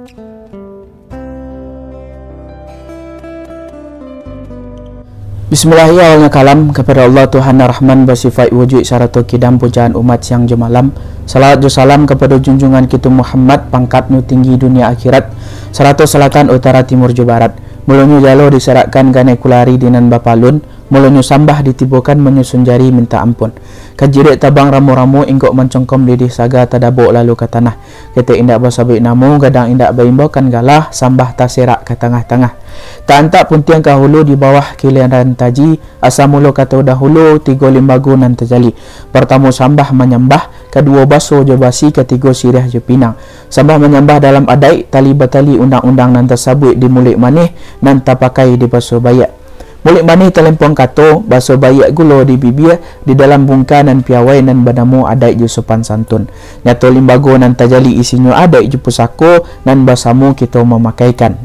Bismillahirrahmanirrahim. Kalam kepada Allah Tuhan Ar-Rahman bersifat wujud syaratu kidam pujaan umat siang jemalam. Salawat dan salam kepada junjungan kita Muhammad, pangkat nu tinggi dunia akhirat, serata selatan utara timur Jawa Barat. Mulunyo jalo diserakkan gane kulari dinan bapalun, mulunyo sambah ditibukan menyusun jari minta ampun. Kajirik tabang ramu-ramu ingkok mencongkom didih saga tadabuk lalu ke tanah. Kita indak bersabik namu, gadang indak berimbakan galah, sambah taserak ke tengah-tengah. Tak antak pun tiang kahulu di bawah kilian taji, asal mulu kata dahulu, tiga limbagu nan terjali. Pertama sambah menyembah, kedua baso je basi, ketiga sirih je pinang. Sambah menyembah dalam adai, tali batali undang-undang nan tersabut di mulik manih, nan tak pakai di baso bayak. Mulik manih telempong kato, baso bayak gulo di bibir, di dalam bungka nan piawai nan banamu adai je sopan santun. Nyato limbagu nan terjali isinya adai je pusako, nan basamu kita memakaikan.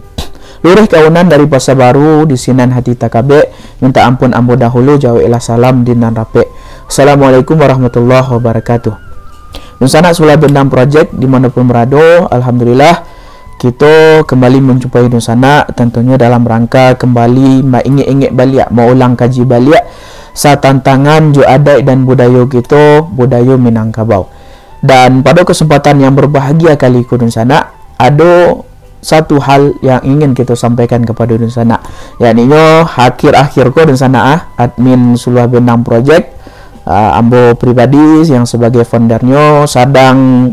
Lurih kawanan dari Pasar Baru di Sinan Hati Takabek, minta ampun ambo dahulu, jawailah salam dinan rapek. Assalamualaikum warahmatullahi wabarakatuh. Nusana Sulah Bendam Project dimanapun berada, alhamdulillah kita kembali menjumpai Nusana, tentunya dalam rangka kembali ingin balik, mau ulang kaji balik sa tantangan jo adat dan budaya kita, budaya Minangkabau. Dan pada kesempatan yang berbahagia kali ini Nusana, ada satu hal yang ingin kita sampaikan kepada Nusana, yakni akhir-akhir ko Nusana admin Sulah Bendam Project, ambo pribadi yang sebagai foundernya sedang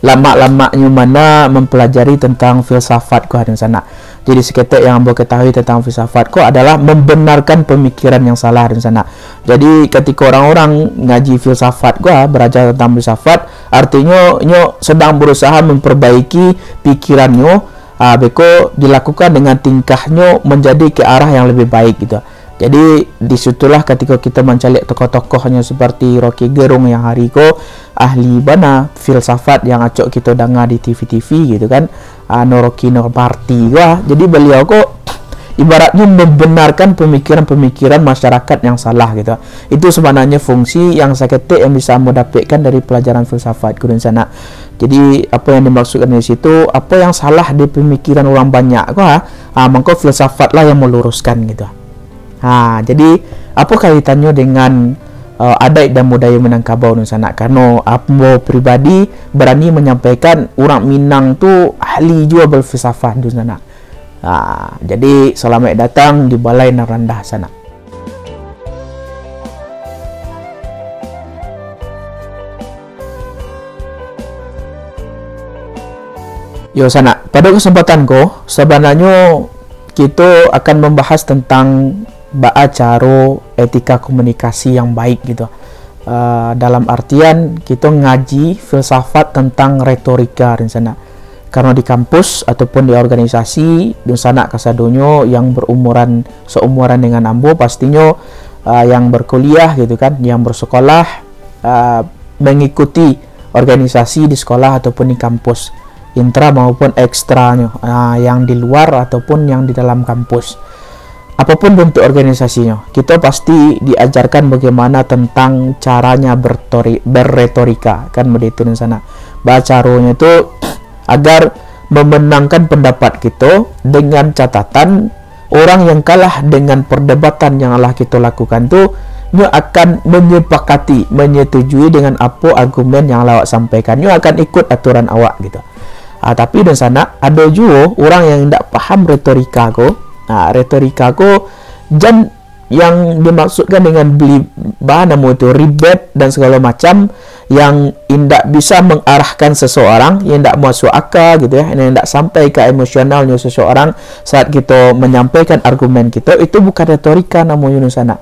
lama-lamanya mana mempelajari tentang filsafat ko Nusana. Jadi seketik yang ambo ketahui tentang filsafat ko adalah membenarkan pemikiran yang salah Nusana. Jadi ketika orang-orang ngaji filsafat ko belajar tentang filsafat, artinya nyo sedang berusaha memperbaiki pikirannya, beko dilakukan dengan tingkahnya menjadi ke arah yang lebih baik gitu. Jadi disitulah ketika kita mencari tokoh-tokohnya seperti Rocky Gerung yang hari ko ahli bana filsafat yang acok kita dengar di TV-TV gitu kan, Rocky Norparty wah. Jadi beliau kok ibaratnya membenarkan pemikiran-pemikiran masyarakat yang salah gitu. Itu sebenarnya fungsi yang seketik yang bisa mendapatkan dari pelajaran filsafat kurun sana. Jadi apa yang dimaksudkan di situ, apa yang salah di pemikiran orang banyak kok, maka filsafatlah yang meluruskan gitu. Jadi apa kaitannya dengan adat dan budaya Minangkabau Nusana? Karena aku pribadi berani menyampaikan orang Minang tu ahli juga berfilsafat Nusana. Jadi selamat datang di Balai Narandah sana. Yo sana, pada kesempatan ko sebenarnya kita akan membahas tentang cara etika komunikasi yang baik gitu. Dalam artian kita ngaji filsafat tentang retorika di sana. Karena di kampus ataupun di organisasi di sana kasadonyo yang seumuran dengan ambo pastinya yang berkuliah gitu kan, yang bersekolah mengikuti organisasi di sekolah ataupun di kampus, intra maupun ekstranya, yang di luar ataupun yang di dalam kampus. Apapun bentuk organisasinya, kita pasti diajarkan bagaimana tentang caranya berretorika kan begitu di sana. Caranya itu agar memenangkan pendapat kita dengan catatan orang yang kalah dengan perdebatan yang telah kita lakukan tu dia akan menyetujui dengan apa argumen yang awak sampaikan, dia akan ikut aturan awak gitu. Tapi di sana ada juga orang yang tidak paham retorika ko. Retorika ko jan yang dimaksudkan dengan beli bahan itu ribet dan segala macam yang tidak bisa mengarahkan seseorang, yang tidak masuk akal gitu ya, yang tidak sampai ke emosionalnya seseorang saat kita menyampaikan argumen kita, itu bukan retorika namanya Nusana.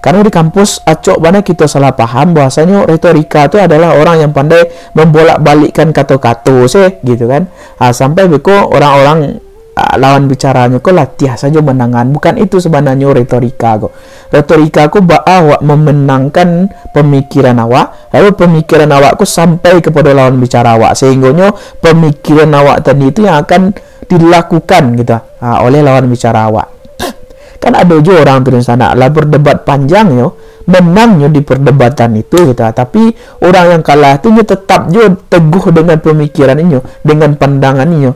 Karena di kampus acok mana kita salah paham bahwasanya retorika itu adalah orang yang pandai membolak-balikkan kata-kata gitu kan, sampai beko orang-orang lawan bicaranya kok latih saja menangan. Bukan itu sebenarnya retorika kok. Retorika kok awak memenangkan pemikiran awak, lalu pemikiran awak kok sampai kepada lawan bicara awak, sehingga pemikiran awak tadi itu yang akan dilakukan gitu oleh lawan bicara awak. Kan ada jo orang tu di sana lah berdebat panjang yo, menangnya di perdebatan itu gitu. Tapi orang yang kalah tu tetap jo teguh dengan pemikiran ini, dengan pandangan ini,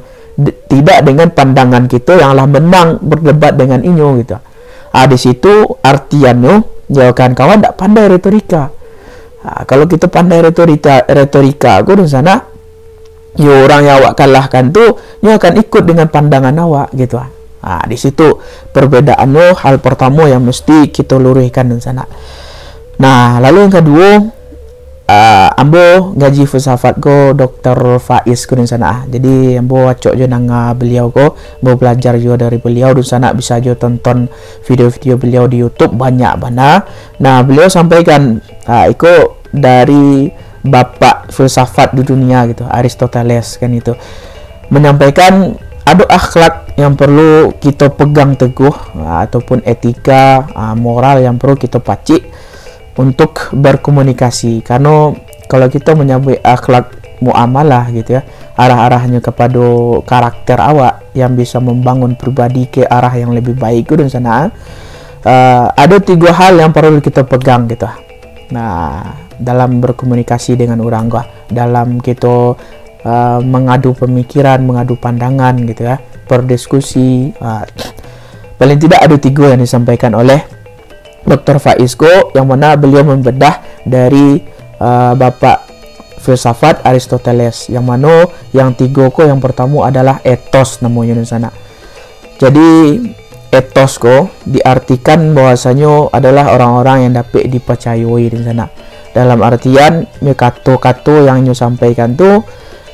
tidak dengan pandangan kita yang lah menang berdebat dengan ini gitu. Di situ artiannya ya kan kawan tak pandai retorika. Kalau kita pandai retorika aku di sana, ya orang yang awak kalahkan tu dia akan ikut dengan pandangan awak gitu. Di situ perbedaannya, hal pertama yang mesti kita luruskan di sana. Nah, lalu yang kedua, ambo ngaji filsafat ko Dr. Faiz ko di sana. Jadi ambo acok jo nang beliau ko, ambo belajar jo dari beliau di sana, bisa jo tonton video-video beliau di YouTube banyak bana. Nah, beliau sampaikan iko dari bapak filsafat di dunia gitu, Aristoteles kan itu. Menyampaikan ada akhlak yang perlu kita pegang teguh, ataupun etika, moral yang perlu kita pacik untuk berkomunikasi. Karena kalau kita menyambut akhlak muamalah gitu ya, arah-arahnya kepada karakter awak yang bisa membangun pribadi ke arah yang lebih baik dan sana, ada 3 hal yang perlu kita pegang gitu. Nah, dalam berkomunikasi dengan orang gua, dalam kita mengadu pemikiran, mengadu pandangan gitu ya, berdiskusi, paling tidak ada 3 yang disampaikan oleh Dr. Faiz ko, yang mana beliau membedah dari bapak filsafat Aristoteles, yang mana yang 3 ko, yang pertama adalah etos namanya di sana. Jadi etos ko diartikan bahwasanya adalah orang-orang yang dapat dipercayai di sana. Dalam artian kata-kata yang nyu sampaikan tu,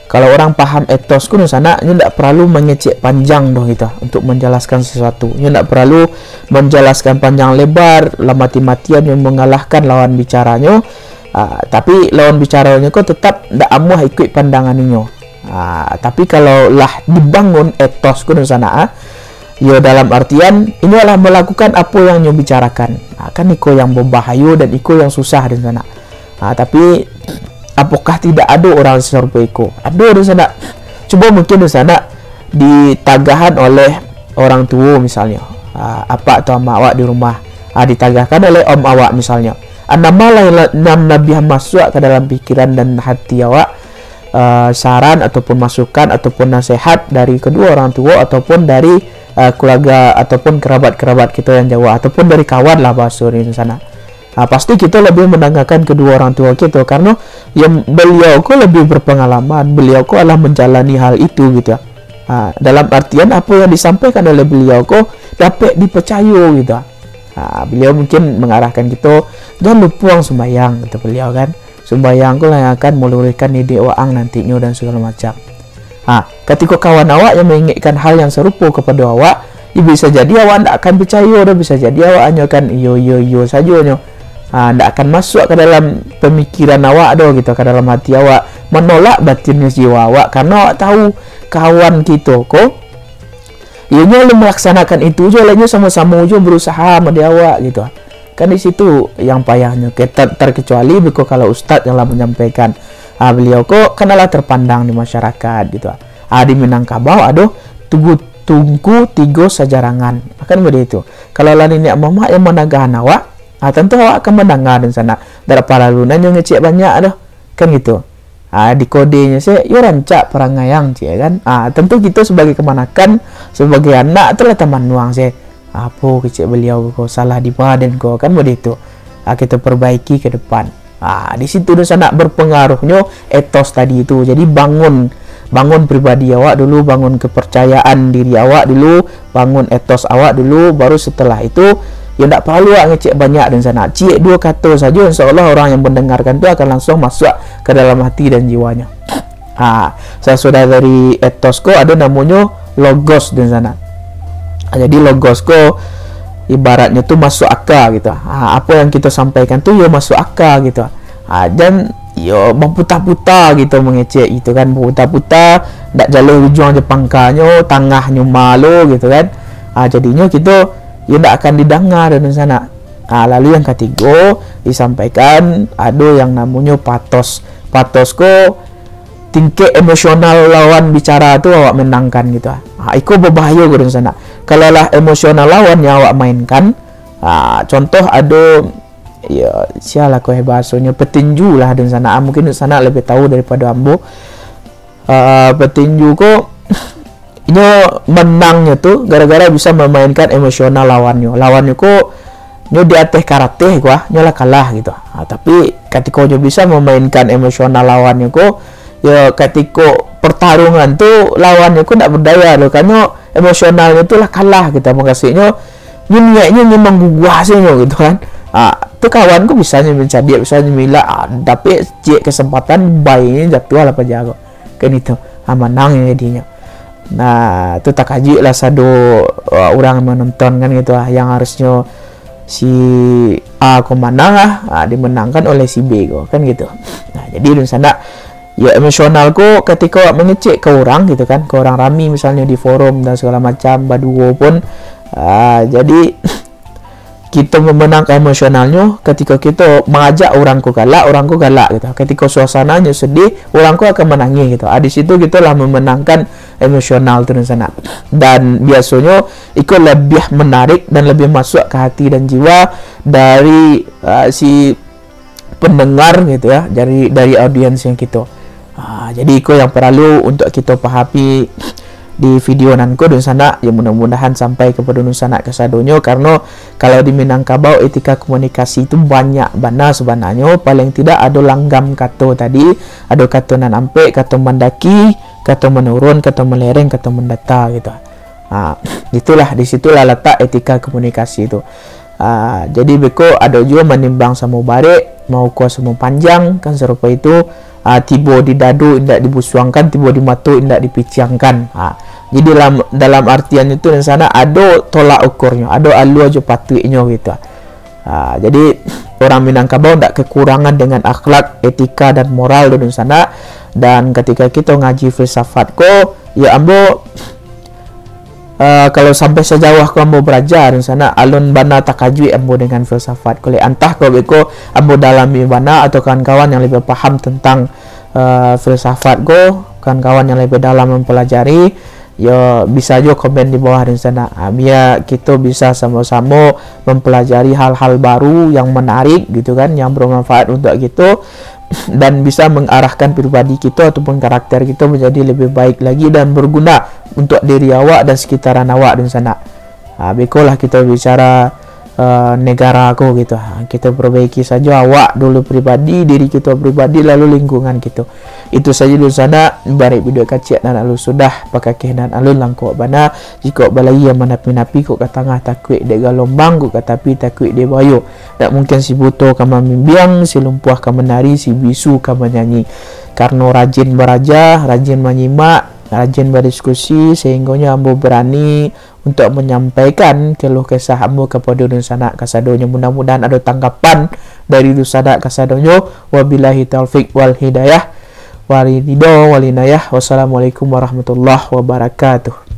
kalau orang paham etos ku di sana, nyu tidak perlu mengecek panjang doh gitu untuk menjelaskan sesuatu. Nyu tidak perlu menjelaskan panjang lebar, lah mati-matian yang mengalahkan lawan bicaranya. Tapi lawan bicaranya kok tetap tidak amuh ikut pandangan nyu. Tapi kalau lah dibangun etos ku di sana, ya dalam artian ini adalah melakukan apa yang nyu bicarakan. Kan iko yang berbahaya dan iko yang susah di sana. Tapi apakah tidak ada orang serupa iko? Ada di sana. Coba mungkin di sana ditagahan oleh orang tua misalnya, apa atau ama awak di rumah, ditagahkan oleh om awak misalnya. Nama Nabi masuk ke dalam pikiran dan hati awak, saran ataupun masukan ataupun nasihat dari kedua orang tua ataupun dari keluarga ataupun kerabat-kerabat kita yang jauh ataupun dari kawan lah bahasa di sana. Pasti kita lebih mendengarkan kedua orang tua kita, karena yang beliau kok lebih berpengalaman, beliau kok adalah menjalani hal itu gitu. Dalam artian apa yang disampaikan oleh beliau kok dapat dipercaya gitu. Beliau mungkin mengarahkan kita jangan lupa sembahyang kata beliau kan. Sembahyang kok yang akan meluruskan ide waang nantinya dan segala macam. Ketika kawan awak yang mengingatkan hal yang serupa kepada awak, ya bisa jadi awak tidak akan percaya, dan bisa jadi awak hanya akan yo saja nyo. Tidak akan masuk ke dalam pemikiran awak do gitu, ke dalam hati awak, menolak batinnya jiwa awak, karena awak tahu kawan kita kok ianya melaksanakan itu je, lainnya sama-sama je berusaha sama dia awak gitu. Kan di situ yang payahnya, terkecuali kalau ustaz yang lah menyampaikan, beliau kok kenalah terpandang di masyarakat gitu. Di Minangkabau ada tungku 3 sajarangan, akan begitu. Kalau lah nenek mama yang menagahan awak, tentu awak akan mendengar di sana. Dari para lunan yang ngecek banyak dah, kan gitu. Di kodenya saya, yo rancak perangayang cie kan. Tentu kita sebagai kemanakan, sebagai anak itulah teman nuang saya. Apa kecek beliau kok salah di badan kok, kan begitu. Kita perbaiki ke depan. Di situ di sana berpengaruhnya etos tadi itu. Jadi bangun pribadi awak dulu, bangun kepercayaan diri awak dulu, bangun etos awak dulu, baru setelah itu ya tidak perlu ngecek banyak dan sana. Cik 2 kata saja, insyaallah orang yang mendengarkan itu akan langsung masuk ke dalam hati dan jiwanya. Saya sudah dari etosko ada namanya logos dan sana. Jadi logos ko ibaratnya tu masuk akal gitu. Apa yang kita sampaikan tu ya masuk akal gitu. Dan yo berputar-putar gitu mengecek itu kan, berputar-putar tak jalur ujung je pangkalnya, tengahnya malu gitu kan. Jadinya kita ia tidak akan didengar di sana. Lalu yang ketiga disampaikan ada yang namanya patos. Patos ko tingkat emosional lawan bicara tu awak menangkan gitu. Itu berbahaya di sana. kalau lah emosional lawan yang awak mainkan, contoh ada ya sialah kau bahasanya petinju lah dan sana, mungkin di sana lebih tahu daripada ambo. Petinju kok nyo menangnya tuh gara-gara bisa memainkan emosional lawannya kok nyo di atas karate gua nyo lah kalah gitu. Tapi ketika nyo bisa memainkan emosional lawannya kok ya ketika pertarungan tuh lawannya kok tidak berdaya loh, kan nyo emosionalnya tuh lah kalah gitu, makasihnya niatnya memang guguasnya gitu kan. Tuh kawan ku bisa mencari dia, bisa mila, tapi cek kesempatan bayinya jatuh lah penjago kan itu, menang jadinya. Nah itu tak kaji lah sado orang menonton kan gitu yang harusnya si A menang dimenangkan oleh si B kan gitu. Nah jadi di sana ya emosionalku ketika mengecek ke orang gitu kan, ke orang rami misalnya di forum dan segala macam baduo pun, jadi kita memenangkan emosionalnya ketika kita mengajak orangku galak gitu. Ketika suasananya sedih, orangku akan menangis gitu. Di situ kita lah memenangkan emosional tu di sana. Dan biasanya itu lebih menarik dan lebih masuk ke hati dan jiwa dari si pendengar gitu ya, dari audiens yang kita. Jadi itu yang perlu untuk kita pahami di video nanko di sana, ya mudah-mudahan sampai kepada nusana kesadonyo. Karena kalau di Minangkabau etika komunikasi itu banyak bana sebenarnya, paling tidak ada langgam kata tadi, ada kata nan ampe, kata mendaki, kata menurun, kata melereng, kata mendata gitu. Itulah disitulah letak etika komunikasi itu. Jadi beko ada juga menimbang sama barek, mau kuas sama panjang kan serupa itu. Tiba di dadu indak dibusuangkan, tiba di matu indak dipiciangkan. Jadi dalam artian itu di sana ada tolak ukurnya, ada alu aja patutnya gitu. Jadi orang Minangkabau tidak kekurangan dengan akhlak, etika dan moral di sana. Dan ketika kita ngaji filsafat ko, ya ambo kalau sampai sejauh kamu belajar di sana alun bana takajui ambo dengan filsafat kole antah ko beko ambo dalami bana atau kawan-kawan yang lebih paham tentang filsafat ko, kawan-kawan yang lebih dalam mempelajari, ya bisa juga komen di bawah di sana. Biar kita bisa sama-sama mempelajari hal-hal baru yang menarik gitu kan, yang bermanfaat untuk kita dan bisa mengarahkan pribadi kita ataupun karakter kita menjadi lebih baik lagi dan berguna untuk diri awak dan sekitaran awak di sana. Bekolah kita bicara negara aku gitu. Kita perbaiki saja awak dulu pribadi, diri kita pribadi, lalu lingkungan kita. Itu saja di sana. Barik video kacik dan alun sudah pakai kehenan alun langkau bana. Jika balai yang menapi-napi kok ke tengah takut dia gelombang, kok ke tapi takut dia bayu. Tak mungkin si buto kama mimbiang, si lumpuh kama menari, si bisu kama nyanyi. Karena rajin beraja, rajin menyimak, rajin berdiskusi, sehingga ambo berani untuk menyampaikan keluh kesah ambo kepada nusana kasadonyo. Mudah-mudahan ada tanggapan dari nusana kasadonyo. Wabillahi taufik wal hidayah, wal ridho wal inayah. Wassalamualaikum warahmatullahi wabarakatuh.